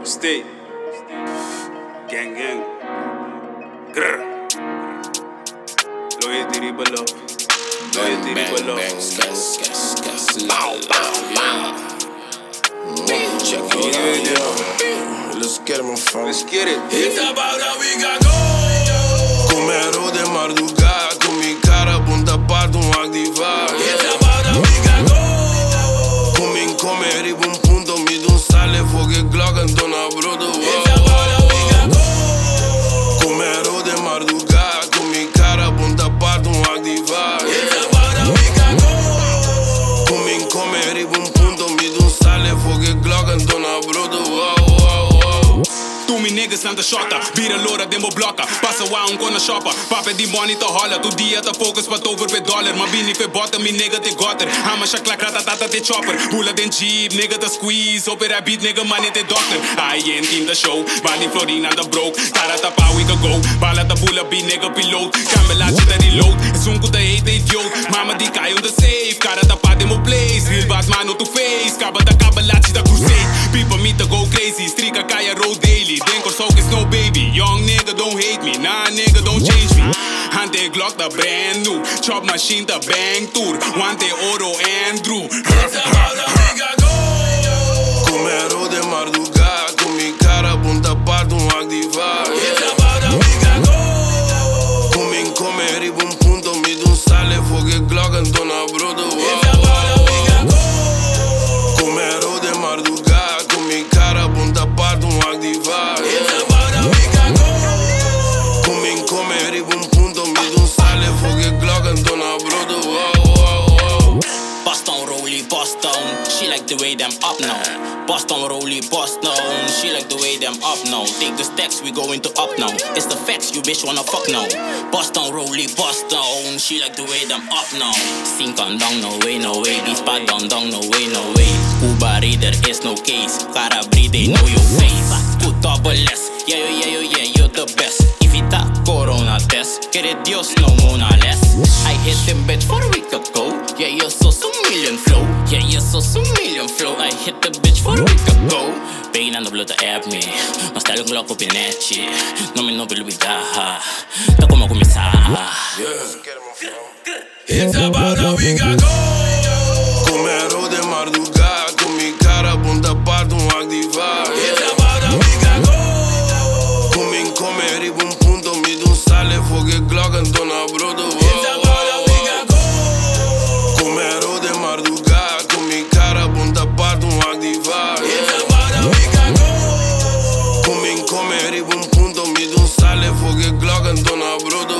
State. Gang, gang. Grr. Loyalty, riba love. Loyalty, riba love. Check it out. Let's get it, my friend. Let's get it. It's about how we got go. Come ero de madrugada, con mi cara punta parte un activar. It's about how we got go. Come in come arrivo un punto, mi d'un sale fuoco e Glock antona bruto. It's about how we got go. Come ero de madrugada, con mi cara punta parte un activar. It's about how we got go. Come in come arrivo un punto, mi d'un sale fuoco e Glock antona bruto. Tu mi niggas aan de shotta, bieren lora den blokken. Passen waar een kona shoppa, papa die money te hollen. Tu dia te focus wat over per dollar. Maar bini per bottom, mi nigga te gotter. Hama shakla krata tata te chopper. Hula den jeep, nigga te squeeze. Op er beat, nigga money te dokter. I ain't in the show, Bani Florina de broke. Cara te pa we can go, bala te bula bi nigga piloot. Kamelaatje te reload, zoenko te hete idiot. Mama die kai on the safe, cara te pa demo place. Real bad man no to face, kaba te kabelaatje te crusade. People me to go crazy, strika kaya road daily. Denk of is no baby, young nigga don't hate me, nah nigga don't change me. Hante Glock the brand new, chop machine the bang tour, wante oro Andrew. It's about how we got go. Come ero de madrugada, con mi cara punta parte un activar. It's about how we got go. Come in come arrivo un punto, mi d'un sale fuoco e Glock antona bruto. It's about how we got go. Come ero de madrugada, con mi cara punta parte un activar. It's about how we got go. Come in come arrivo un punto, mi d'un sale fuoco e Glock antona bruto. Bust on Rolly, bust down. She like the way them up now. Bust on Rolly, bust down. She like the way them up now. Take the stacks, we going to up now. It's the facts, you bitch wanna fuck now. Bust on Rolly, bust down. She like the way them up now. Sink on down, no way, no way. These spot down, no way, no way. Cuba there is no case. Cara breed, they know your face. Put double S, yeah, you're the best. If it a corona test, get it Dios, no Mona less. I hit them bitch for a week ago. Yeah, you're so million flow. Yeah, you're so million flow. I hit the bitch for a week ago. Pain aan de blote app me. Maar stel ik Glock op je netje. No me no bilubida. Dan kom ik om je saa. It's about how we got go. Come ero de madrugada, con mi cara punta parte un activar. It's about how we got go. Come in come arrivo un punto, mi d'un sale fuoco e Glock antona bruto. It's about how we got go. Come ero de madrugada, con mi cara punta parte un activar. It's about how we got go. Come in come arrivo un punto, mi d'un sale fuoco e Glock antona bruto.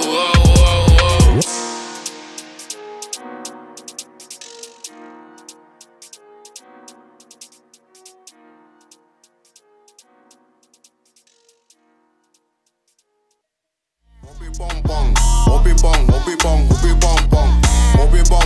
Obi bong bong, obi bong, obi bong, obi bong bong, obi bong